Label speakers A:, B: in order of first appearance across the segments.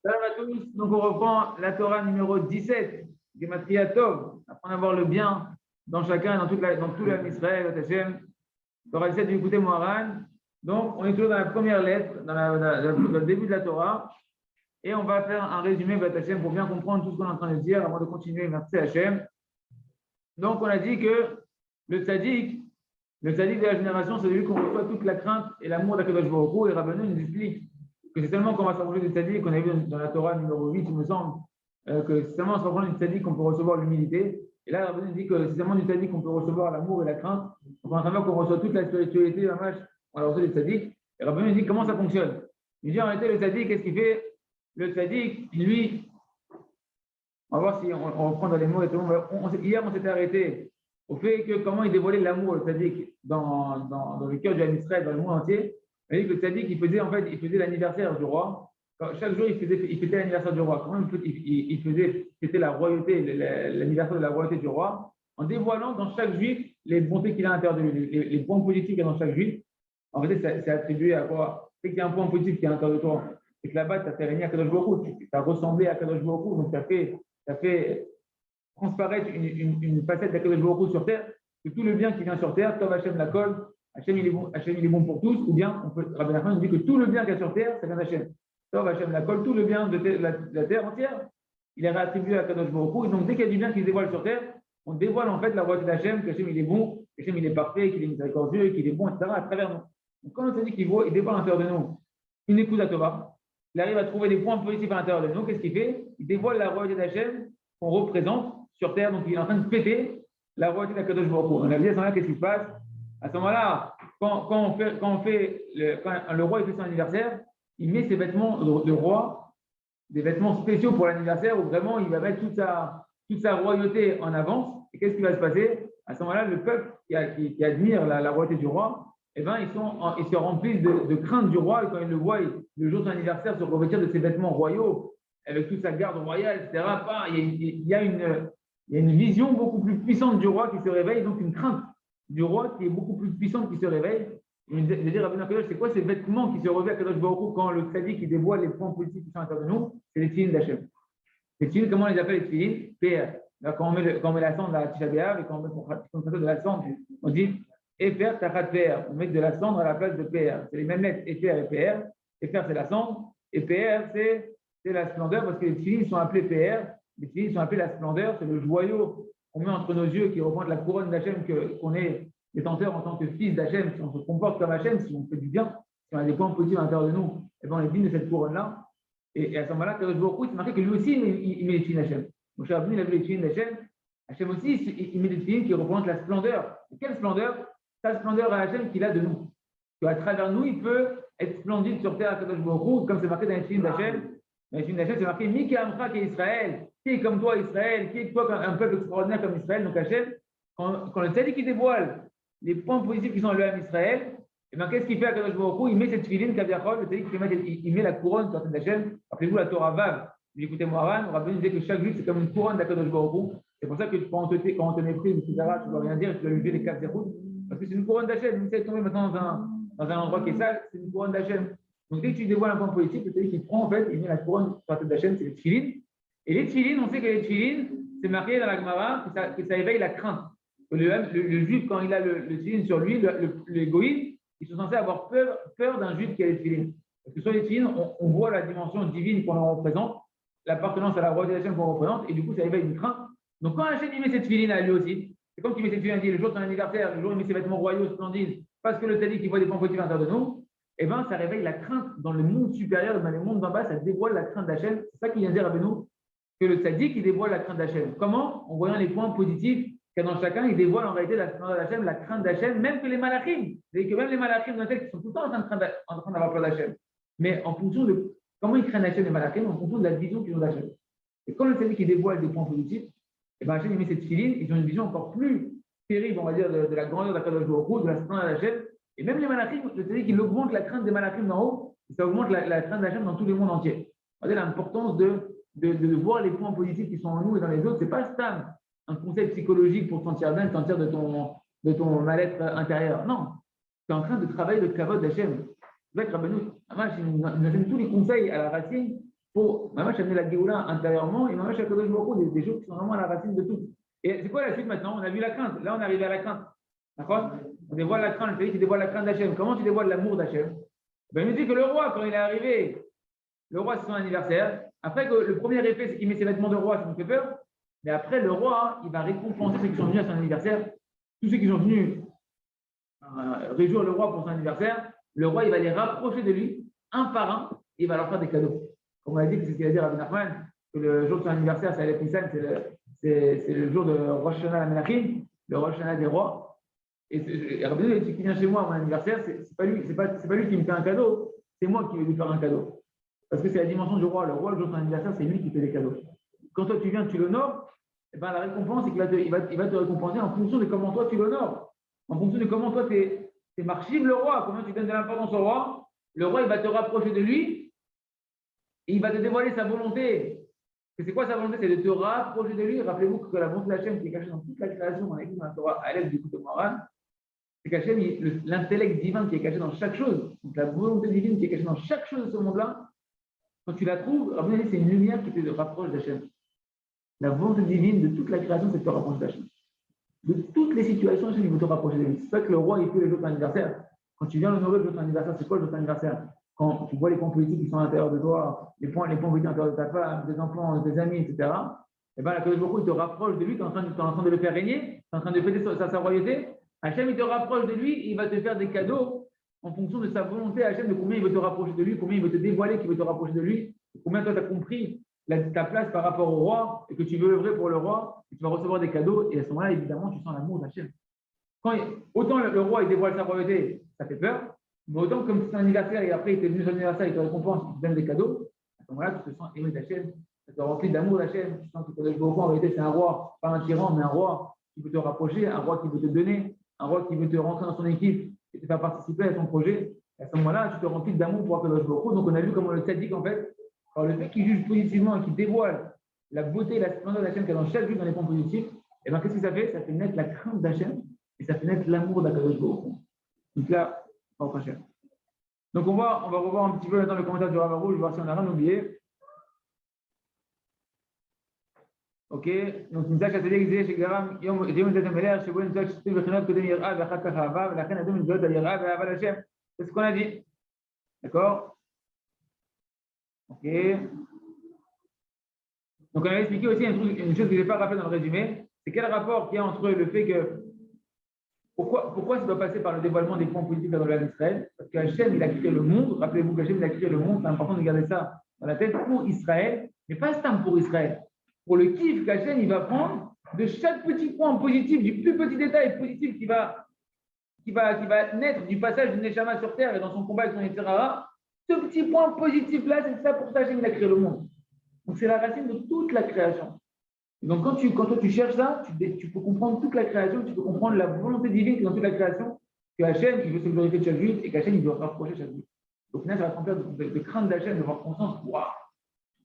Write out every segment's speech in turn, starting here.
A: Salam à tous. Donc, on reprend la Torah numéro 17, Gematria Tov, afin d'avoir le bien dans chacun, dans tout l'âme Israël, Torah 17 du écouter Moharan. Donc, on est toujours dans la première lettre, dans le début de la Torah, et on va faire un résumé pour bien comprendre tout ce qu'on est en train de dire avant de continuer. Merci Hachem. Donc, on a dit que le tzaddik de la génération, c'est celui qu'on reçoit toute la crainte et l'amour d'Akadosh Baruch Hu, et Rabbeinu nous explique que c'est seulement quand on va s'approcher du tzaddik, qu'on a vu dans la Torah numéro 8, il me semble, que c'est seulement en s'approchant du tzaddik qu'on peut recevoir l'humilité. Et là, Rabbeinu dit que c'est seulement du tzaddik qu'on peut recevoir l'amour et la crainte. Donc, on entend qu'on reçoit toute la spiritualité, la mâche, on la reçoit du tzaddik. Et Rabbeinu dit comment ça fonctionne. Il dit en réalité, le tzaddik, qu'est-ce qu'il fait? Le tzaddik, lui, on va voir si on reprend dans les mots. Hier, on s'était arrêté au fait que comment il dévoilait l'amour, le tzaddik, dans le cœur du Ham Israël, dans le monde entier. Il dit que le tzaddik, il faisait l'anniversaire du roi. Chaque jour, il fêtait l'anniversaire du roi. Comment il faisait fêter la royauté, l'anniversaire de la royauté du roi, en dévoilant dans chaque juif les bontés qu'il a à l'intérieur de lui, les points positifs qu'il y a dans chaque juif. En fait, c'est attribué à quoi? C'est qu'il y a un point positif qui est à l'intérieur de toi. C'est que là-bas, tu as fait régner à Kadosh Baruch Hu, tu as ressemblé à Kadosh Baruch Hu, donc tu as fait transparaître une facette d'Akadosh Baruch Hu sur terre, que tout le bien qui vient sur terre, Tov Hachem la colle, Hachem il est bon pour tous, ou bien, Rabbi Nachman nous dit que tout le bien qu'il y a sur terre, ça vient d'Hachem. Tov Hachem la colle, tout le bien de la terre entière, il est réattribué à Kadosh Baruch Hu, et donc dès qu'il y a du bien qui se dévoile sur terre, on dévoile en fait la royauté d'Hachem, qu'Hachem il est bon, qu'Hachem il est parfait, qu'il est miséricordieux, qu'il est bon, etc. à travers nous. Donc quand on se dit qu'il dévoile à l'intérieur de nous une écoute à Torah, il arrive à trouver des points positifs à l'intérieur de nous, qu'est-ce qu'il fait? Il dévoile la royauté d'Hachem qu'on représente sur terre, donc il est en train de péter la royauté d'Akadosh Baruch Hu. On a dit à ce moment-là, qu'est-ce qui se passe? À ce moment-là, quand le roi il fait son anniversaire, il met ses vêtements de roi, des vêtements spéciaux pour l'anniversaire, où vraiment il va mettre toute sa royauté en avance. Et qu'est-ce qui va se passer? À ce moment-là, le peuple qui admire la royauté du roi, eh ben, ils se remplissent de crainte du roi, et quand ils le voient, le jour de son anniversaire, se revêtir de ses vêtements royaux, avec toute sa garde royale, etc. Il y a une vision beaucoup plus puissante du roi qui se réveille, donc une crainte du roi qui est beaucoup plus puissante qui se réveille. Il veut dire, c'est quoi ces vêtements qui se revêtent à Kadosh Baruch Hu quand le tzaddik qui dévoile les points positifs qui sont à l'intérieur de nous? C'est les tefilines d'Hachem. Les tefilines, comment on les appelle les tefilines? PR. Quand on met la cendre de la Tisha B'Av et quand on met de la cendre, on dit Efer Tachat PR. On met de la cendre à la place de PR. C'est les mêmes lettres, Efer et PR. Efer, c'est la cendre, et PR, c'est la splendeur, parce que les tefilines sont appelés PR. Les tefilines sont appelés la splendeur, c'est le joyau qu'on met entre nos yeux qui représente la couronne d'Hachem, qu'on est détenteur en tant que fils d'Hachem. Si on se comporte comme Hachem, si on fait du bien, si on a des points positifs à l'intérieur de nous, et bien on est digne de cette couronne-là. Et à ce moment-là, Kadosh Baruch Hu, c'est marqué que lui aussi, il met les tefilines d'Hachem. Donc, Rabbeinu, il a vu les tefilines d'Hachem. Hachem aussi, il met des tefilines qui représentent la splendeur. Et quelle splendeur? Sa splendeur à Hachem qu'il a de nous. À travers nous, il peut être splendide sur terre à Kadosh Baruch Hu, comme c'est marqué dans les tefilines d'Hachem. Dans les tefilines d'Hachem, c'est marqué Miki Amcha qui est Israël. Qui est comme toi, Israël? Qui est toi, un peuple extraordinaire comme Israël? Donc Hachem, quand le tzaddik qui dévoile les points positifs qui sont le Ham Israël, et bien qu'est-ce qu'il fait à Kadosh Baruch Hu? Il met cette filine, Kaviachol, le tzaddik il met la couronne sur cette Hachem. Rappelez-vous la Torah Vav. Vous écoutez Moharan, Rabbeinu disait que chaque juif c'est comme une couronne d'Akadosh Baruch Hu. C'est pour ça que quand on te méprise, etc., tu ne dois rien dire, tu dois lever les 4 zéros. Parce que c'est une couronne d'Hachem. Même si elle est tombée maintenant dans un endroit qui est sale, c'est une couronne d'Hachem. Donc dès que tu dévoiles un point positif, le tzaddik qui prend en fait, il met la couronne sur la tête d'Hachem, c'est les tefilines. Et les tefilines, on sait que les tefilines, c'est marqué dans la Gemara que ça éveille la crainte. Le juif, quand il a le tefilin sur lui, les goïms, ils sont censés avoir peur d'un juif qui a les tefilines. Parce que sur les tefilines, on voit la dimension divine qu'on leur représente, l'appartenance à la royauté d'Hachem qu'on représente, et du coup, ça éveille une crainte. Donc quand Hachem met cette filine à lui aussi, c'est comme qu'il met cette filine, le jour de son anniversaire, le jour où il met ses vêtements royaux, splendides, parce que le tzaddik qui voit des points positifs à l'intérieur de nous, eh bien, ça réveille la crainte dans le monde supérieur, dans le monde d'en bas, ça dévoile la crainte d'Hachem. C'est ça qu'il vient dire à nous, que le tzaddik, il dévoile la crainte d'Hachem. Comment? En voyant les points positifs qu'il y a dans chacun, il dévoile en réalité la splendeur d'Hachem, la crainte d'Hachem, même que les malachim. C'est que même les malachim dans le texte, ils sont tout le temps en train d'avoir peur d'Hachem. Mais en fonction de comment ils craignent Hachem, les malachim, en fonction de la vision qu'ils ont d'Hachem. Et quand le tzaddik il dévoile des points positifs, et bien Hachem il met cette filine, ils ont une vision encore plus terrible, on va dire, de la grandeur d'Akadosh Baruch Hu, de la splendeur d'Hachem. Et même les malachim, le tzaddik il augmente la crainte des malachim d'en haut, et ça augmente la crainte d'Hachem dans tous les mondes entiers. On va dire l'importance de voir les points positifs qui sont en nous et dans les autres. Ce n'est pas stam, un conseil psychologique pour te sentir bien, te sentir de ton mal-être intérieur. Non, tu es en train de travailler le kavod d'Hachem. C'est vrai que Rabbeinu, il nous donne tous les conseils à la racine pour Mamash amener la Géoula intérieurement et Mamash Akadosh Baruch Hu, des choses qui sont vraiment à la racine de tout. Et c'est quoi la suite maintenant? On a vu la crainte. Là, on est arrivé à la crainte. D'accord? On dévoile la crainte. C'est-à-dire qu'il dévoile la crainte d'Hachem. Comment tu dévoiles l'amour d'Hachem? Ben, il nous dit que le roi, quand il est arrivé, le roi, c'est son anniversaire. Après, que le premier effet, c'est qu'il met ses vêtements de roi, ça nous fait peur. Mais après, le roi, il va récompenser ceux qui sont venus à son anniversaire. Tous ceux qui sont venus réjouir le roi pour son anniversaire, le roi, il va les rapprocher de lui, un par un, et il va leur faire des cadeaux. Comme on a dit, c'est ce qu'il a dit à Rabbi Nachman, que le jour de son anniversaire, c'est Alef Nissan, c'est le jour de Rosh Hashanah la Menachim, le Rosh Hashanah des rois. Et Rabbi Nachman, celui qui vient chez moi à mon anniversaire, c'est pas lui qui me fait un cadeau, c'est moi qui vais lui faire un cadeau. Parce que c'est la dimension du roi. Le roi, le jour de son anniversaire, c'est lui qui fait des cadeaux. Quand toi tu viens, tu l'honores, eh ben, la récompense, c'est qu'il va te récompenser en fonction de comment toi tu l'honores. En fonction de comment toi tu es marchive le roi, comment tu donnes de l'importance au roi, le roi il va te rapprocher de lui et il va te dévoiler sa volonté. Et c'est quoi sa volonté? C'est de te rapprocher de lui. Rappelez-vous que la volonté de Hachem qui est cachée dans toute la création, on a écrit dans la Torah à l'aide du coup de Moran, c'est qu'Hachem, l'intellect divin qui est caché dans chaque chose, donc la volonté divine qui est cachée dans chaque chose de ce monde-là, quand tu la trouves, c'est une lumière qui te rapproche d'Hachem. La volonté divine de toute la création, c'est de te rapprocher d'Hachem. De toutes les situations, il veut te rapprocher de lui. C'est ça que le roi, il fait le jour de ton anniversaire. Quand tu viens l'honorer le jour de ton anniversaire, c'est quoi le jour de ton anniversaire? Quand tu vois les points politiques qui sont à l'intérieur de toi, les points politiques à l'intérieur de ta femme, tes enfants, tes amis, etc., et bien, la Kadosh Baruch Hu, il te rapproche de lui, tu es en train de le faire régner, tu es en train de fêter sa royauté. Hachem, il te rapproche de lui, et il va te faire des cadeaux en fonction de sa volonté, Hachem, de combien il veut te rapprocher de lui, combien il veut te dévoiler qu'il veut te rapprocher de lui, combien toi tu as compris ta place par rapport au roi et que tu veux œuvrer pour le roi, et tu vas recevoir des cadeaux, et à ce moment-là, évidemment, tu sens l'amour d'Hachem. Autant le roi, il dévoile sa royauté, ça fait peur, mais autant comme c'est un anniversaire et après il t'est venu son anniversaire, il te récompense, il te donne des cadeaux, à ce moment-là, tu te sens aimé d'Hachem, ça te remplit d'amour d'Hachem, tu sens que le roi, en réalité, c'est un roi, pas un tyran, mais un roi qui veut te rapprocher, un roi qui veut te donner, un roi qui veut te rentrer dans son équipe et te faire participer à son projet. Et à ce moment-là, tu te remplis d'amour pour Akadosh Baruch Hu. Donc on a vu comment le tzaddik, en fait, alors le fait qu'il juge positivement et qu'il dévoile la beauté et la splendeur d'Hachem qu'il y a dans chaque jour dans les points positifs, et bien qu'est-ce que ça fait? Ça fait naître la crainte d'Hachem et ça fait naître l'amour d'Akadosh Baruch Hu. Donc là, on va Hachem. Donc on va revoir un petit peu dans le commentaire du Rav Arush, voir si on n'a rien oublié. Ok, donc Nizak Atelier disait chez Garam, Yom Zetemeler, chez Bouen Nizak, Shtu Bechinot, Kodem Yir'a, Vachat Kachava, Velachen Adom Nizot, Yir'a, Ve'aval Hachem. C'est ce qu'on a dit. D'accord? Ok. Donc on avait expliqué aussi une chose que je n'ai pas rappelé dans le résumé, c'est quel rapport qu'il y a entre le fait que pourquoi ça doit passer par le dévoilement des points politiques dans l'Israël? Parce qu'Hachem, il a créé le monde, rappelez-vous qu'Hachem, il a créé le monde, c'est important de garder ça dans la tête pour Israël, mais pas seulement pour Israël. Pour le kiff qu'Hachem, il va prendre de chaque petit point positif, du plus petit détail positif qui va naître du passage d'une Neshama sur terre et dans son combat avec son Yetzirah, ce petit point positif-là, c'est ça pour ça qu'Hachem, il a créé le monde. Donc c'est la racine de toute la création. Et donc quand toi tu cherches ça, tu peux comprendre toute la création, tu peux comprendre la volonté divine qui est dans toute la création, que Hachem, il veut se glorifier de chaque juif et qu'Hachem, il veut rapprocher chaque juif. Donc là, ça va remplir de crainte d'Hachem, de voir conscience, waouh,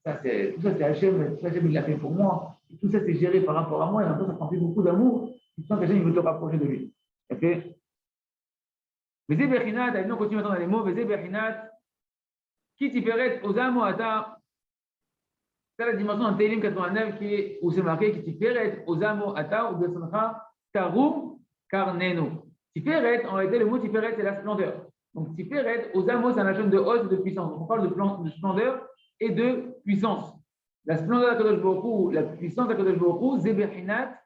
A: tout ça c'est Hachem, il l'a fait pour moi, et tout ça c'est géré par rapport à moi, et en même temps ça remplit beaucoup d'amour, tu sens qu'Hachem, il veut te rapprocher de lui. Ok? Vezé Bechinat, on continue maintenant dans les mots, Vezé Bechinat, qui tiferet aux amoata. C'est la dimension en Télim 89 où c'est marqué qui tiferet ozamo ata ou besancha tarum karnenu. Tiferet, en réalité, le mot tiferet, c'est la splendeur. Donc tiferet, ozamo, c'est un achat de hausse et de puissance. Donc, on parle de splendeur et de puissance. La splendeur d'Akadosh Baruch Hu, la puissance d'Akadosh Baruch Hu, zebechinat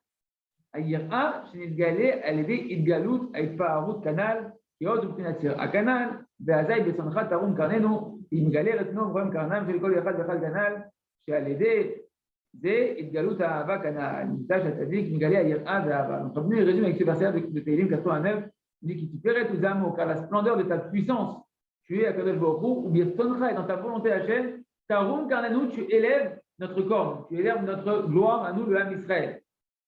A: ayira shenidgale alede idgalut aitpaarut kanal kiot uptinatir akanal beazai besancha tarum karnenu imgale retno mroem karnam shel kol yachad vechad kanal. Donc, Rabbeinu résume avec ce verset de Télim 89, il dit qu'il t'iferet aux âmes, car la splendeur de ta puissance, tu es à Kadosh Baruch Hu, ou bien toncha et dans ta volonté Hachem, tarum karnanu, tu élèves notre corps, tu élèves notre gloire à nous, le Ham Israël.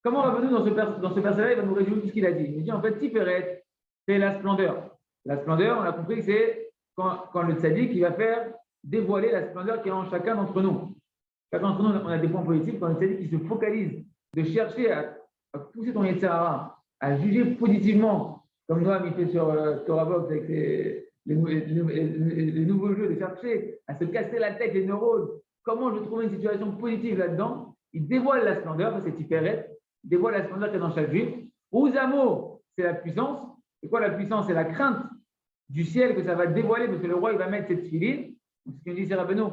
A: Comment Rabbeinu dans ce verset-là, il va nous résumer tout ce qu'il a dit? Il dit en fait, tiferet, c'est la splendeur. La splendeur, on a compris que c'est quand le tzaddik, il va faire dévoiler la splendeur qui est en chacun d'entre nous. Chacun d'entre nous, on a des points positifs quand le tzaddik qui se focalise de chercher à pousser ton Yetzirah, à juger positivement, comme Noam il fait sur Torah Box avec les nouveaux jeux, de chercher à se casser la tête, les neurones, comment je trouve une situation positive là-dedans? Il dévoile la splendeur, ça c'est Tiferet, il dévoile la splendeur qu'il y a dans chaque juif. Uzamo, c'est la puissance. C'est quoi la puissance? C'est la crainte du ciel que ça va dévoiler, parce que le roi il va mettre cette filine. Ce que dit Rabbeinu,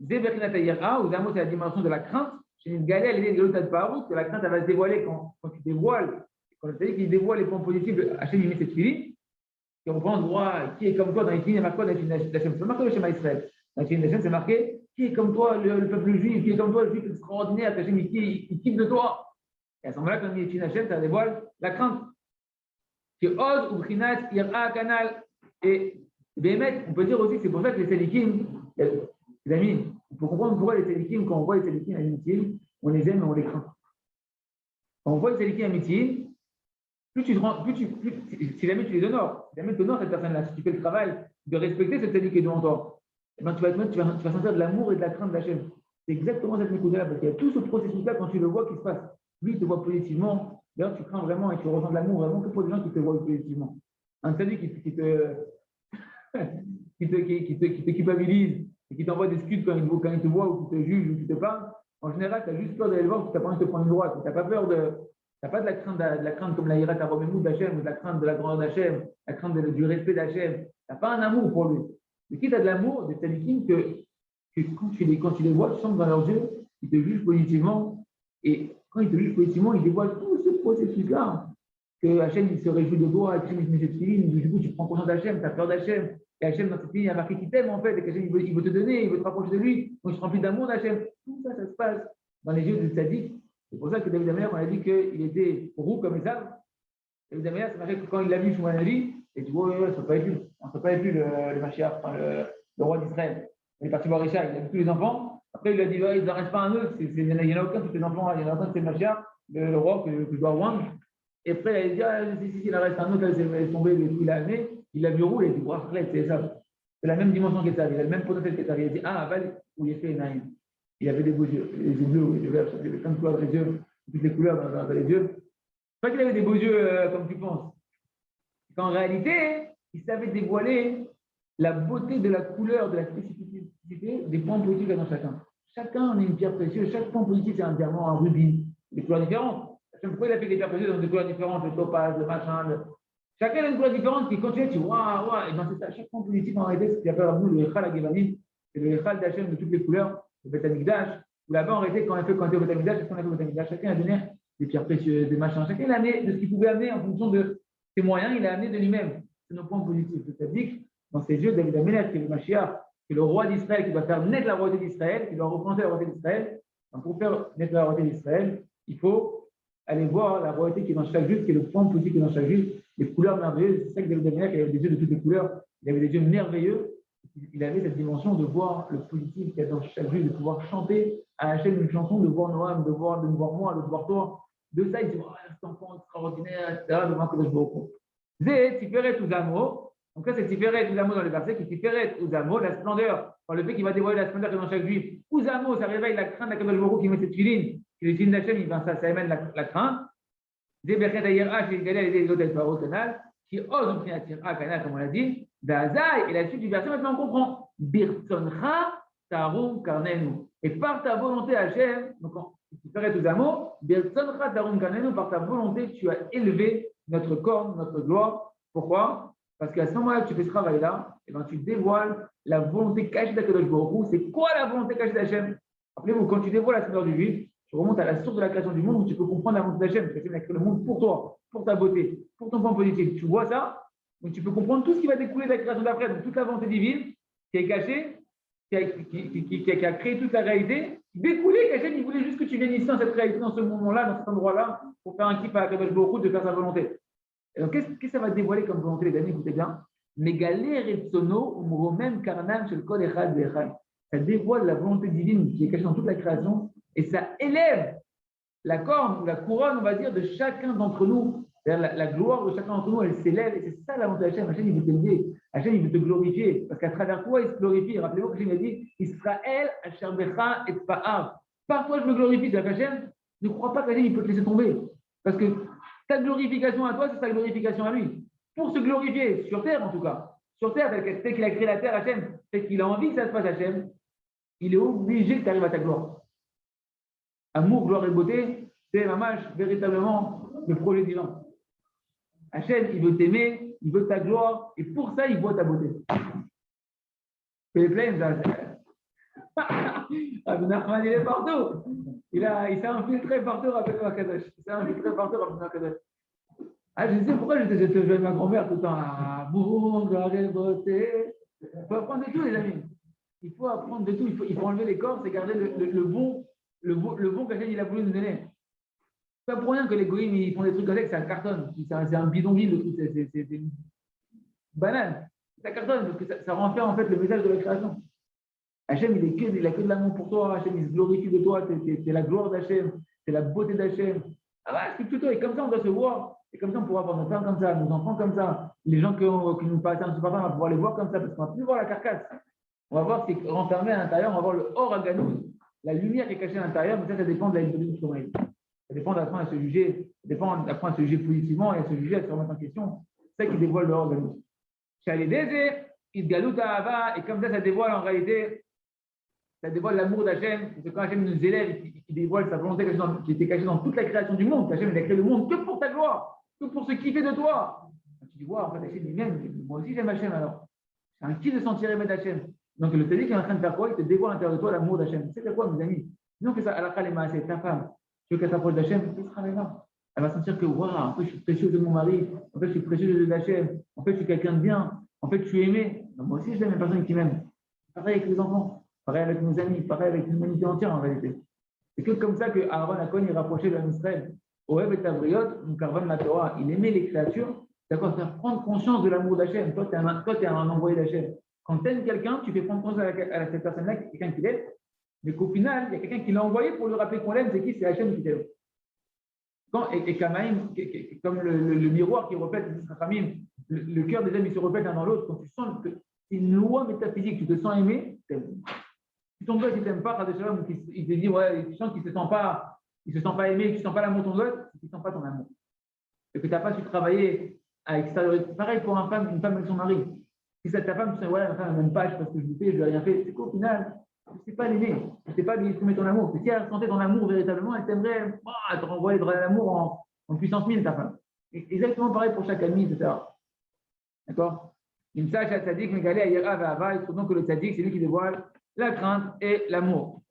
A: Uzamo, c'est la dimension de la crainte. Chez une galère, l'idée de l'autre que la crainte elle va se dévoiler quand tu dévoiles, quand tu dis qu'il dévoile les points positifs de Hachem, il met cette filine. Et on prend droit, qui est comme toi dans les filles, il y a marqué dans les filles d'Hachem. C'est marqué le schéma Israël. Dans les filles d'Hachem, c'est marqué qui est comme toi, le peuple juif, qui est comme toi, le juif extraordinaire, Hachem, il kiffe de toi. Et à ce moment-là, quand il dit Hachem, ça dévoile la crainte. Qui ose ou Brinat, Ira, Canal. Et Bémet, on peut dire aussi que c'est pour ça que les Sélikim, les amis, il faut comprendre pourquoi les Sélikim, quand on voit les Sélikim à Mitzim, on les aime et on les craint. Quand on voit les Sélikim à Mitzim, si jamais tu les honores, si jamais tu honores cette personne-là, si tu fais le travail de respecter cette série qui est devant toi, eh ben, tu vas sentir de l'amour et de la crainte d'Hachem. C'est exactement cette méthode-là, parce qu'il y a tout ce processus-là quand tu le vois qui se passe. Lui, il te voit positivement. D'ailleurs, tu crains vraiment et tu ressens de l'amour vraiment que pour des gens qui te voient positivement. Un salut qui te culpabilise et qui t'envoie des scuds quand il te voit ou qui te juge ou qui te parle, en général, tu as juste peur d'aller le voir parce que tu n'as pas envie de te prendre une droite. Tu n'as pas peur t'as pas de la crainte comme la ira taromemou d'Hachem ou de la crainte de la grandeur d'Hachem, la crainte du respect d'Hachem. Tu n'as pas un amour pour lui. Mais qui tu as de l'amour des tzadikim que quand tu les vois, tu sens que dans leurs yeux, ils te jugent positivement. Et quand ils te jugent positivement, ils dévoilent tout ce processus-là. Que Hachem, il se réjouit de toi, Hachem, il se met cette filine, du coup, tu prends conscience d'Hachem, tu as peur d'Hachem. Et Hachem, dans cette filine, il y a marqué qu'il t'aime en fait, et qu'Hachem, il veut te donner, il veut te rapprocher de lui. Donc, tu te remplis d'amour d'Hachem. Tout ça, ça se passe dans les yeux du tzadik. C'est pour ça que David Amer, on a dit qu'il était roux comme Esav. David Amer, c'est marqué que quand il l'a vu sur Manavi, et tu vois, ça ne peut pas être lui. On ne peut pas être lui, le Mashiach, le roi d'Israël. Il est parti voir Richard, il a vu tous les enfants. Après, il a dit, il n'en reste pas un autre. Il n'y en a aucun, tous les enfants. Il y en a aucun, c'est le Mashiach, le roi que je dois rendre. Et après, il a dit, si, il en reste un autre, il est tombé, il a amené. Il a vu roux, il a dit, c'est ça. C'est la même dimension qu'Esav, il a le même potentiel qu'Esav. Il a dit, Aval, où il est fait Naïm. Il avait des beaux yeux, les yeux bleus, les yeux verts, il avait plein de couleurs dans les yeux, toutes les couleurs dans les yeux. Pas qu'il avait des beaux yeux comme tu penses. En réalité, il savait dévoiler la beauté de la couleur, de la spécificité des points positifs dans chacun. Chacun en est une pierre précieuse, chaque point positif c'est un diamant, un rubis, des couleurs différentes. Pourquoi il a fait des pierres précieuses dans des couleurs différentes, le topaz, le machin, chacun a une couleur différente qui continue, tu vois, waouh, et dans c'est ça, chaque point positif en réalité, c'est ce qu'il appelle en nous le Echal Agévanim, c'est le Echal d'Hachem de toutes les couleurs. Le Beth Amikdash, où là-bas, en réalité, quand on était au Beth Amikdash, qu'est-ce qu'on a fait au Beth Amikdash? Chacun a donné des pierres précieuses, des machins. Chacun a amené de ce qu'il pouvait amener en fonction de ses moyens, il a amené de lui-même. C'est nos points positifs. C'est-à-dire, dans ses yeux, David Améler, qui est le Mashiach, qui est le roi d'Israël, qui doit faire naître la royauté d'Israël, qui doit représenter la royauté d'Israël. Donc, pour faire naître la royauté d'Israël, il faut aller voir la royauté qui est dans chaque juif, qui est le point positif qui est dans chaque juif, les couleurs merveilleuses. C'est ça que David Améler, il avait des yeux de toutes les couleurs, il avait des yeux merveilleux. Il avait cette dimension de voir le positif qu'il y a dans chaque juif, de pouvoir chanter à Hachem une chanson, de voir Noam, de me voir moi, de voir toi. De ça, il dit, cet enfant extraordinaire, etc., de voir que je vois. Zé, Tiferet Uzamo. Donc là, c'est Tiferet Uzamo dans le verset, qui Tiferet Uzamo, la splendeur, par le fait qu'il va dévoiler la splendeur qui est dans chaque juif. Uzamo, ça réveille la crainte d'Akadosh Baruch Hu qui met cette filine, qui est le signe d'Hachem, ça amène la crainte. Zé, Berchet Ayerah, chez Galil, les autres, elles au canal, qui ose prier à canal, comme on l'a dit. Et la suite du verset, maintenant on comprend. Birtsoncha tarum karnenu. Et par ta volonté, Hachem, donc tu ferais tous amours, Birtsoncha tarum karnenu, par ta volonté, tu as élevé notre corps, notre gloire. Pourquoi? Parce qu'à ce moment-là que tu fais ce travail-là, et ben, tu dévoiles la volonté cachée d'Akadosh Baruch Hu. C'est quoi la volonté cachée d'Hachem? Rappelez-vous, quand tu dévoiles la splendeur du juif, tu remontes à la source de la création du monde où tu peux comprendre la volonté d'Hachem. Hachem a créé le monde pour toi, pour ta beauté, pour ton point positif. Tu vois ça? Donc, tu peux comprendre tout ce qui va découler de la création d'après, donc toute la volonté divine qui est cachée, qui a créé toute la réalité, découlée, qu'Hachem, il voulait juste que tu viennes ici dans cette réalité, dans ce moment-là, dans cet endroit-là, pour faire un kiff à Akadosh Baruch Hu, de faire sa volonté. Et donc, qu'est-ce que ça va dévoiler comme volonté, les amis? Écoutez bien. Megalé Retsono, Umromem Karnam, Shel Kol Echad Ve'echad. Ça dévoile la volonté divine qui est cachée dans toute la création et ça élève la corne ou la couronne, on va dire, de chacun d'entre nous. La gloire de chacun d'entre nous, elle s'élève, et c'est ça la volonté d'Hachem. Hachem, il veut t'élever, Hachem, il veut te glorifier, parce qu'à travers toi, il se glorifie. Rappelez-vous que Hachem a dit Israël, Asher Becha et Pa'ar. Par toi, je me glorifie. C'est-à-dire qu'Hachem ne croit pas qu'Hachem, il peut te laisser tomber. Parce que ta glorification à toi, c'est ta glorification à lui. Pour se glorifier, sur terre en tout cas, sur terre, tel qu'il a créé la terre, Hachem, c'est qu'il a envie que ça se passe, Hachem. il est obligé que tu arrives à ta gloire. Amour, gloire et beauté, c'est mamash, véritablement le projet divin. Hachem, il veut t'aimer, il veut ta gloire, et pour ça, il voit ta beauté. C'est les plaines, ça. Rabbi Nachman, il est partout. Il s'est infiltré partout, Rabbi Akadosh. Il s'est infiltré partout, Rabbi Akadosh. Ah, je sais pourquoi je te jouais ma grand-mère tout le temps. Amour, gloire et beauté. Il faut apprendre de tout, les amis. Il faut apprendre de tout. Il faut enlever les corps, c'est garder le bon qu'Hachem il a voulu nous donner. C'est pas pour rien que les goïms ils font des trucs comme ça, que ça cartonne. C'est un bidonville, le truc, c'est une banane. Ça cartonne parce que ça renferme en fait le message de la création. Hachem, il a que de l'amour pour toi. Hachem, il se glorifie de toi. C'est la gloire d'Hachem, c'est la beauté d'Hachem. Ah ouais, c'est plutôt. Et comme ça, on doit se voir. Et comme ça, on pourra voir nos femmes comme ça, nos enfants comme ça. Les gens qui nous passent un super temps, on va pouvoir les voir comme ça parce qu'on va plus voir la carcasse. On va voir ce qui est renfermé à l'intérieur. On va voir le or à Ganouz, la lumière qui est cachée à l'intérieur. Mais ça dépend de la vie de sommeil. Ça dépend d'apprendre à se juger. Ça dépend d'apprendre à se juger positivement et à se juger, à se remettre en question. C'est ça qui dévoile le or à Ganouz. Et comme ça dévoile en réalité. Ça dévoile l'amour d'Hachem, parce que quand Hachem nous élève, il dévoile sa volonté qui était cachée dans toute la création du monde. Hachem, il a créé le monde que pour ta gloire, que pour se kiffer de toi. Tu dis, wow, en fait, Hachem lui-même, moi aussi j'aime Hachem alors. C'est un kiff de sentir aimer d'Hachem. Donc le tzaddik est en train de faire quoi? Il te dévoile à l'intérieur de toi l'amour d'Hachem. C'est quoi, mes amis? Sinon, que ça, à la khalema, c'est ta femme. Tu veux qu'elle s'approche d'Hachem, elle sera là. Elle va sentir que, waouh, en fait, je suis précieux de mon mari, en fait, je suis précieux d'Hachem, en fait, je suis quelqu'un de bien, en fait, je suis aimé. Donc, moi aussi, je l'aime, une personne qui m'aime. Pareil avec les enfants. Pareil avec nos amis, pareil avec l'humanité entière en réalité. C'est que comme ça que Aaron Akon il rapprochait de Israël. Oev et Tabriot, donc Arvan la Torah, il aimait les créatures, d'accord, faire prendre conscience de l'amour d'Hachem. Toi, tu es un envoyé d'Hachem. Quand tu aimes quelqu'un, tu fais prendre conscience à cette personne-là, quelqu'un qui l'aime, mais qu'au final, il y a quelqu'un qui l'a envoyé pour lui rappeler qu'on l'aime, c'est qui? C'est Hachem qui t'aime. Et Kamaïm, comme le miroir qui reflète le cœur des hommes, il se reflète l'un dans l'autre. Quand tu sens que c'est une loi métaphysique, tu te sens aimé, tu aimes. Si ton gosse ne t'aime pas, il te dit, ouais, tu sens qu'il ne se sent pas aimé, qu'il ne sent pas l'amour de ton gosse, il ne sent pas ton amour. Et que tu n'as pas su travailler à extérioriser. Pareil pour une femme avec son mari. Si ta femme, tu sais, ouais, ma femme ne m'aime pas, je ne sais pas ce que je lui fais, je lui ai rien fait. C'est qu'au final, tu ne sais pas l'aimer, tu ne sais pas lui exprimer ton amour. Si elle sentait ton amour véritablement, elle t'aimerait, elle te renvoyer de l'amour en puissance 1000, ta femme. Et exactement pareil pour chaque ami, etc. D'accord? Une sage à tzaddik, Megalé, Ayera, Vava, il trouve donc que le tzaddik, c'est lui qui dévoile la crainte et l'amour.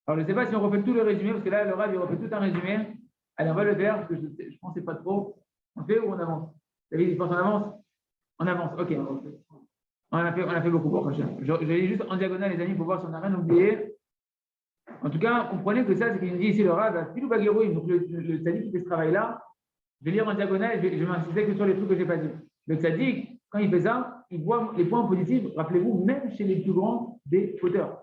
A: Alors, je ne sais pas si on refait tout le résumé, parce que là, le Rav, il refait tout un résumé. Allez, on va le faire, parce que je ne pensais pas trop. On fait ou on avance? David, il pense qu'on avance? On avance, ok. On a fait beaucoup pour prochain. Je lis juste en diagonale, les amis, pour voir si on n'a rien oublié. En tout cas, comprenez que ça, c'est qu'il nous dit ici le Rav, Filou Baguerouim, donc le tzaddik qui fait ce travail-là. Je vais lire en diagonale, je vais m'insister que sur les trucs que je n'ai pas dit. Le tzaddik, quand il fait ça, il voit les points positifs, rappelez-vous, même chez les plus grands des fauteurs.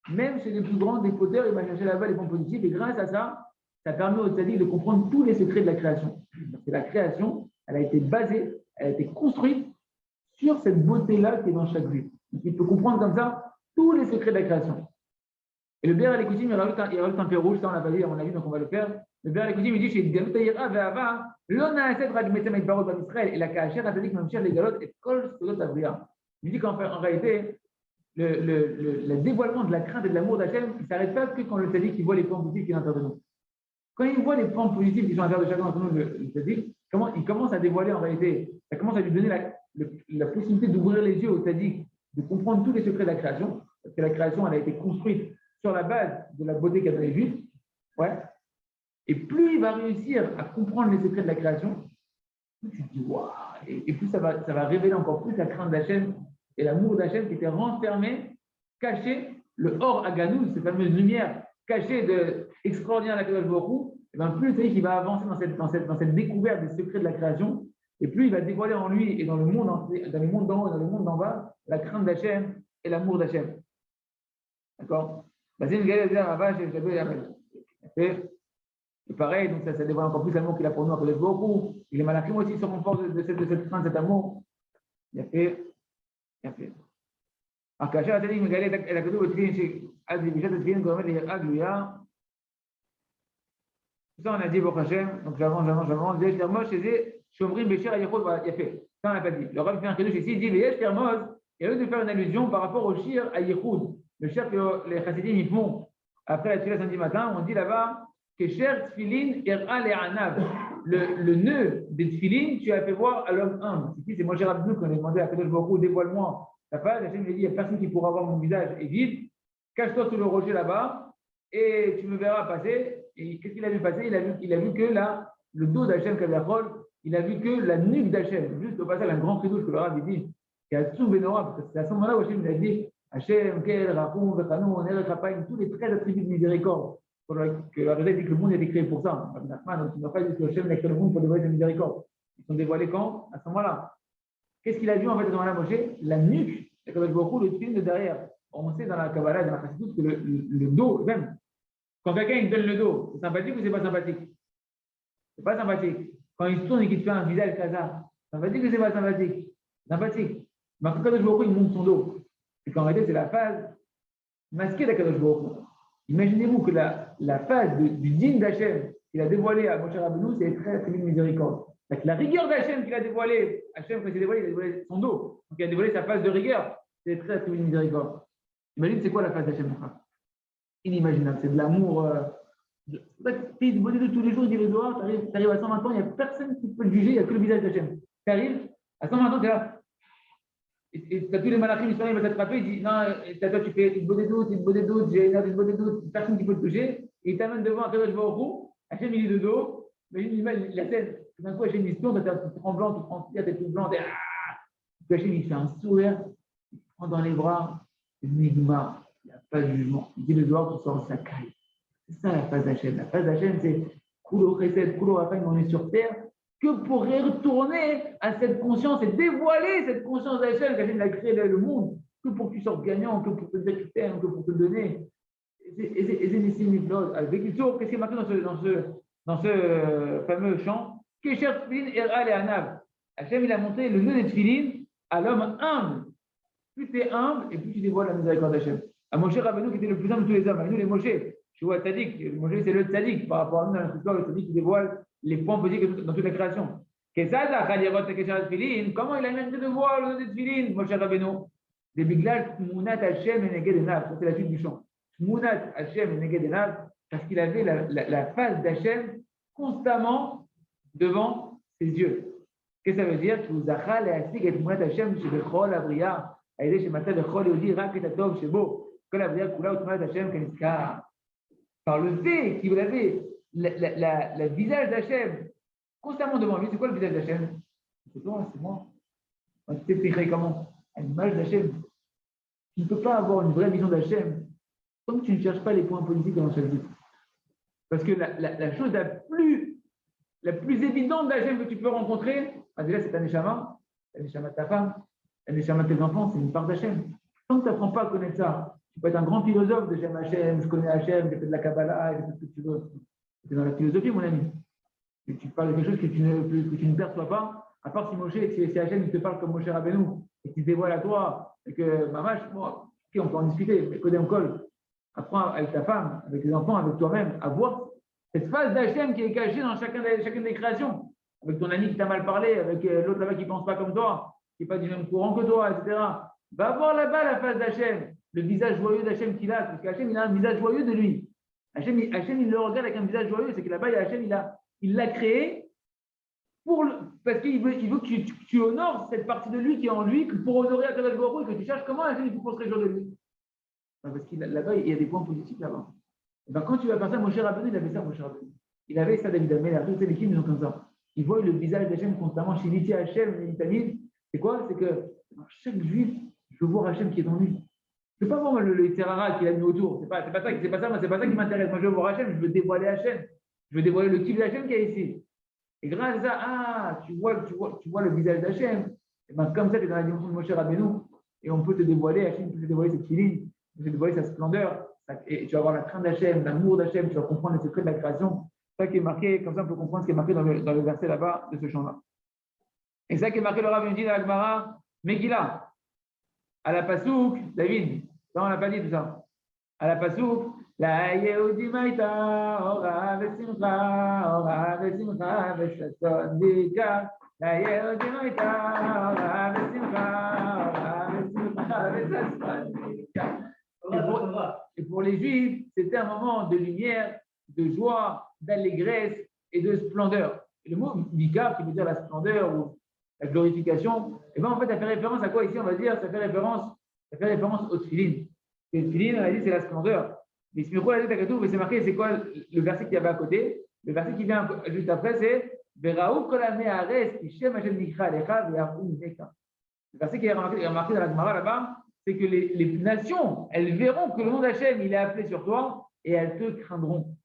A: Même chez les plus grands des fauteurs, il va chercher là-bas les points positifs, et grâce à ça, ça permet au tzaddik de comprendre tous les secrets de la création. Parce que la création, elle a été basée, elle a été construite sur cette beauté-là qui est dans chaque vie. Donc, il peut comprendre comme ça tous les secrets de la création. Et le Bér à l'écoutime, il rajoute un peu rouge, ça on l'a pas dit, à mon avis, donc on va le faire. Le Bér à l'écoutime, il dit chez Galut Ayira Ve'ava, l'on a assez de Ragmetem et Barot dans Israël, et la Kacher a dit que même cher les galotes et Kol Sodot Avria. Il dit qu'en réalité, le dévoilement de la crainte et de l'amour d'Hachem, il ne s'arrête pas que quand le tzaddik il voit les points positifs qui sont à l'intérieur de nous. Quand il voit les points positifs qui sont à l'intérieur de chacun d'entre nous, le tzaddik, il commence à dévoiler en réalité, ça commence à lui donner la possibilité d'ouvrir les yeux au tzaddik, de comprendre tous les secrets de la création, parce que la création, elle a été construite sur la base de la beauté qu'a donnée Juif. Ouais. Et plus il va réussir à comprendre les secrets de la création, plus tu te dis waouh, et plus ça va révéler encore plus la crainte d'Hachem et l'amour d'Hachem qui était renfermé, caché, le or à Ganouz, cette fameuse lumière cachée de extraordinaire à la Kadosh Baruch Hu, et bien plus il va avancer dans cette découverte des secrets de la création, et plus il va dévoiler en lui et dans le monde d'en haut et dans le monde d'en bas la crainte d'Hachem et l'amour d'Hachem. D'accord? Et pareil, donc ça dévoile encore plus l'amour qu'il a pour nous, Akadosh Baruch Hu. Et les malachim aussi se renforcent de cette crainte, cet amour. Il a fait. Alors, כאשר הצדיק מגלה את הכתוב בתפילין, שעד לבישת התפילין גורמת ליראה גלויה. Ça, on a dit, Baruch Hashem, donc j'avance. Yesh Termos, c'est Shomrim Bécher Ayechot, il a fait. Ça, on n'a pas dit. Le Rav fait un cadeau ici, il dit, Yesh Termos, il a lieu de faire une allusion par rapport au Shir Ayechot. le cher que les chassidim ils font après la tefila samedi matin, on dit là-bas que cher tefilin ira le anav. Le nœud des tefilin, tu as fait voir à l'homme humble. C'est Moshe Rabbeinu qu'on a demandé à Kadosh Baruch Hu, dévoile-moi ta face. Hachem lui a dit, il n'y a personne qui pourra voir mon visage et vide. Cache-toi sous le rocher là-bas et tu me verras passer. Et qu'est-ce qu'il a vu passer? Il a vu que là, le dos d'Hachem Kavachol, il a vu que la nuque d'Hachem. Juste au passage, un grand chidouche que le Rav dit, qui a tout Benora, parce que c'est à ce moment-là où Hachem il a dit Hachem, Kel, Rachoum, Vechanou, Ner, Rapaim, tous les 13 attributs de miséricorde. Que la dit que le monde a été créé pour ça. Donc, il n'a pas dit que Hachem a créé le monde pour dévoiler sa miséricorde. Ils sont dévoilés quand? À ce moment-là. Qu'est-ce qu'il a vu en fait à ce moment-là, Moshe? La nuque, et comme beaucoup, le film de derrière. On sait dans la Kabbalah, dans la Chassidut, que le dos, même, quand quelqu'un il donne le dos, c'est sympathique ou c'est pas sympathique? C'est pas sympathique. Quand il se tourne et qu'il te fait un visage Kaza, sympathique ou c'est pas sympathique? Sympathique. Mais quand Kadosh Baruch Hu, il monte son dos. Et qu'en réalité, c'est la phase masquée d'Akadosh Baruch Hu. Imaginez-vous que la phase du digne d'Hachem qu'il a dévoilé à Moshe Rabbeinu, c'est très très miséricorde. La rigueur d'Hachem qu'il a dévoilé, Hachem, quand il a dévoilé son dos. Donc il a dévoilé sa phase de rigueur, c'est très très miséricorde. Imagine, c'est quoi la phase d'Hachem? Inimaginable, c'est de l'amour. Tu es bonné de tous les jours, il dit le doigt, tu arrives à 120 ans, il n'y a personne qui peut le juger, il n'y a que le visage d'Hachem. Tu arrives, à 120 ans, tu es là. Et tu as tous les malachim, il va t'attraper, il dit non, toi tu fais une bonne doute, j'ai une bonne doute, personne qui peut te toucher, et il t'amène devant un Kadosh Baruch Hu, Hachem il est de dos, mais il imagine la scène, tout d'un coup Hachem il se tourne, tu es tout tremblant, tu prends ta tête toute blanche, et Hachem il fait un sourire, il te prend dans les bras, c'est Nigma, il n'y a pas de jugement, il dit le doigt, tu sors sa caille. C'est ça la phase d'Hachem. La phase d'Hachem, c'est Kulo Chesed, Kulo Raphaël, on est sur terre, que pour retourner à cette conscience et dévoiler cette conscience d'Hachem, qu'Hachem a créé le monde, que pour que tu sortes gagnant, que pour te dire que tu t'aimes, que pour te donner. Et c'est des signes avec qu'est-ce qui est marqué dans ce fameux chant? Kesher Tfilin Era et Anav. Hachem, il a montré le nœud des Tfilin à l'homme humble. Plus tu es humble et plus tu dévoiles la miséricorde d'Hachem. À Moshe Rabbeinu, qui était le plus humble de tous les hommes, à nous les Moshe. Tu vois, Tzadik, Moshe c'est le Tzadik par rapport à nous dans notre histoire, le Tzadik qui dévoile les points positifs dans toute la création. Comment il a mérité de voir le nœud des Tfilin, Moshe Rabbeinu? Des Biglal, Tmunat Hachem et Neged Enav. Ça, c'est la suite du chant. Tmunat Hachem et Neged Enav, parce qu'il avait la face d'Hachem constamment devant ses yeux. Qu'est-ce que ça veut dire? Par le fait qu'il avait le visage d'Hachem constamment devant lui. C'est quoi le visage d'Hachem? C'est toi, c'est moi. Tu t'expliquerais comment? À l'image d'Hachem. Tu ne peux pas avoir une vraie vision d'Hachem tant que tu ne cherches pas les points positifs dans chaque vie. Parce que la chose la plus évidente d'Hachem que tu peux rencontrer, déjà c'est ta neshama de ta femme, la neshama de tes enfants, c'est une part d'Hachem. Tant que tu n'apprends pas à connaître ça, tu peux être un grand philosophe de j'aime Hachem, je connais Hachem, j'ai fait de la Kabbalah, j'ai fait tout ce que tu veux. C'est dans la philosophie, mon ami. Et tu parles de quelque chose que tu ne perçois pas, à part si Moshe, si Hachem il te parle comme Moshe Rabbeinu, et qu'il te dévoile à toi, et que ma vache, moi, ok, on peut en discuter, mais Kodem Kol, apprends avec ta femme, avec tes enfants, avec toi-même, à voir cette phase d'Hachem qui est cachée dans chacune des créations. Avec ton ami qui t'a mal parlé, avec l'autre là-bas qui ne pense pas comme toi, qui n'est pas du même courant que toi, etc. Va voir là-bas la face d'Hachem, le visage joyeux d'Hachem qu'il a, parce qu'Hachem, il a un visage joyeux de lui. Hachem, il le regarde avec un visage joyeux, c'est que là-bas, Hachem, il l'a créé parce qu'il veut que tu honores cette partie de lui qui est en lui, que pour honorer Akadosh Baruch Hu, que tu cherches comment Hachem il faut se réjouir de lui. Parce que là-bas, il y a des points positifs là-bas. Ben, quand tu vas faire ça, Moshe Rabbeinu, il avait ça, Moshe Rabbeinu. Il avait ça, David Améler, tous les films, ils ont comme ça. Ils voient le visage d'Hachem constamment chez Niti Hachem, et Tamid. C'est quoi? C'est que chaque juif, je veux voir Hachem qui est en lui. Je ne veux pas voir le Terrara qu'il a mis autour. C'est pas ça qui m'intéresse. Moi, je veux voir Hachem, je veux dévoiler Hachem. Je veux dévoiler le kiff d'Hachem qui est ici. Et grâce à ça, tu vois le visage d'Hachem. Et ben, comme ça, tu es dans la dimension de Moshe Rabbeinu. Et on peut te dévoiler, Hachem peut te dévoiler cette filine, peut te dévoiler sa splendeur. Et tu vas avoir la crainte d'Hachem, l'amour d'Hachem, tu vas comprendre les secrets de la création. C'est ça qui est marqué, comme ça on peut comprendre ce qui est marqué dans le verset là-bas de ce chant-là. Et ça qui est marqué le Rav dit dans la Gemara, Megillah, à la Pasouk, David, ça on n'a pas dit tout ça. À la Pasouk, la Yehudi Maïta, Ora Vesimcha, Veshason Dika, la Yehudi Maïta, Ora Vesimcha, Veshason Dika. Et pour les Juifs, c'était un moment de lumière, de joie, d'allégresse et de splendeur. Et le mot Vika, qui veut dire la splendeur ou la glorification, et bien en fait, ça fait référence à quoi ici? On va dire, ça fait référence au tefillin. Et le tefillin, on a dit, c'est la splendeur. Mais si on a dit mais c'est marqué, c'est quoi le verset qu'il y avait à côté? Le verset qui vient juste après, c'est Veraou kolame ares, Kishem Hashem Nikra Alecha, Ve'arou Neka. Le verset qui est remarqué dans la Gemara là-bas, c'est que les nations, elles verront que le nom d'Hachem, il est appelé sur toi et elles te craindront.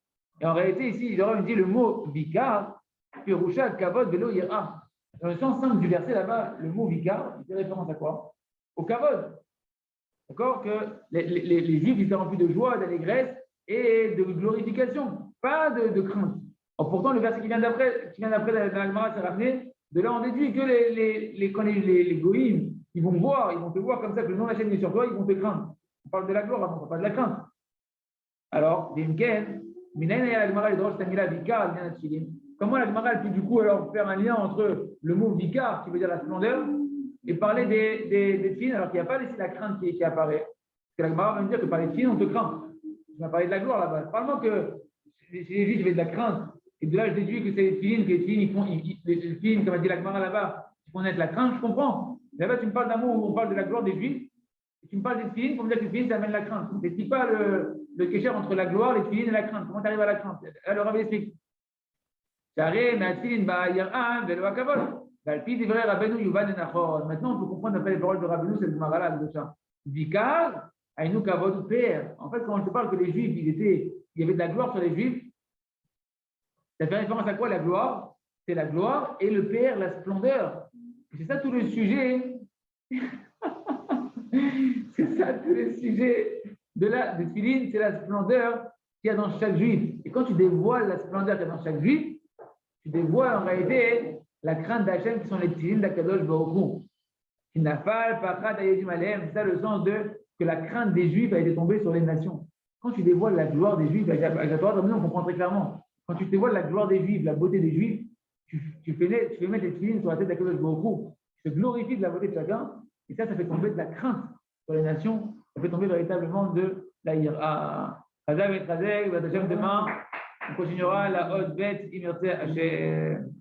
A: Et en réalité, ici, il aurait dit le mot Vikar, Pirusha, Kavod, Velo, Ira. Dans le sens simple du verset là-bas, le mot Vikar, il fait référence à quoi? Au Kavod. D'accord? Que les Juifs, ils étaient remplis de joie, d'allégresse et de glorification, pas de crainte. Or, pourtant, le verset qui vient d'après dans la Gemara, c'est ramené. De là, on déduit que les goïms, ils vont te voir comme ça, que le nom de la chaîne est sur toi, ils vont te craindre. On parle de la gloire, on ne parle pas de la crainte. Alors, comment la Gemara peut du coup alors faire un lien entre le mot vikar, qui veut dire la splendeur, et parler des filles, alors qu'il n'y a pas ici la crainte qui apparaît. Parce que la Gemara va me dire que par les filles, on te craint. On va parler de la gloire là-bas. Parle-moi que chez les Juifs, il y avait de la crainte. Et de là, je déduis que c'est les filles, les filles, comme a dit la Gemara là-bas, qui font naître la crainte, je comprends. Là-bas, tu me parles d'amour où on parle de la gloire des Juifs, et tu me parles des filles pour me dire que les filles, ça amène la crainte. Mais c'est pas le kécher entre la gloire, les filles et la crainte. Comment tu arrives à la crainte? Elle leur avait expliqué. Maintenant, on peut comprendre après les paroles de Rabbeinu, c'est le Gemara de ça. Vikar, Aïnou Kavod ou Père. En fait, quand je te parle que les Juifs, il y avait de la gloire sur les Juifs, ça fait référence à quoi la gloire? C'est la gloire et le Père, la splendeur. C'est ça tout le sujet. C'est ça tout le sujet de Tefillin, c'est la splendeur qu'il y a dans chaque Juif. Et quand tu dévoiles la splendeur qu'il y a dans chaque Juif, tu dévoiles en réalité la crainte d'Hachem qui sont les Tefillin d'Akadosh Baruch Hu. Kinafal, Pachat, Ayedim Alem, c'est ça le sens de que la crainte des Juifs a été tombée sur les nations. Quand tu dévoiles la gloire des Juifs, avec la Torah, on comprend très clairement. Quand tu dévoiles la gloire des Juifs, la beauté des Juifs, tu fais mettre les Tefillin sur la tête d'Akadosh Baruch Hu. Tu te glorifies de la beauté de chacun, et ça fait tomber de la crainte sur les nations, ça fait tomber véritablement de la ira. Chazal et Chazek, demain, on continuera la haute bête, Imerse Hachem.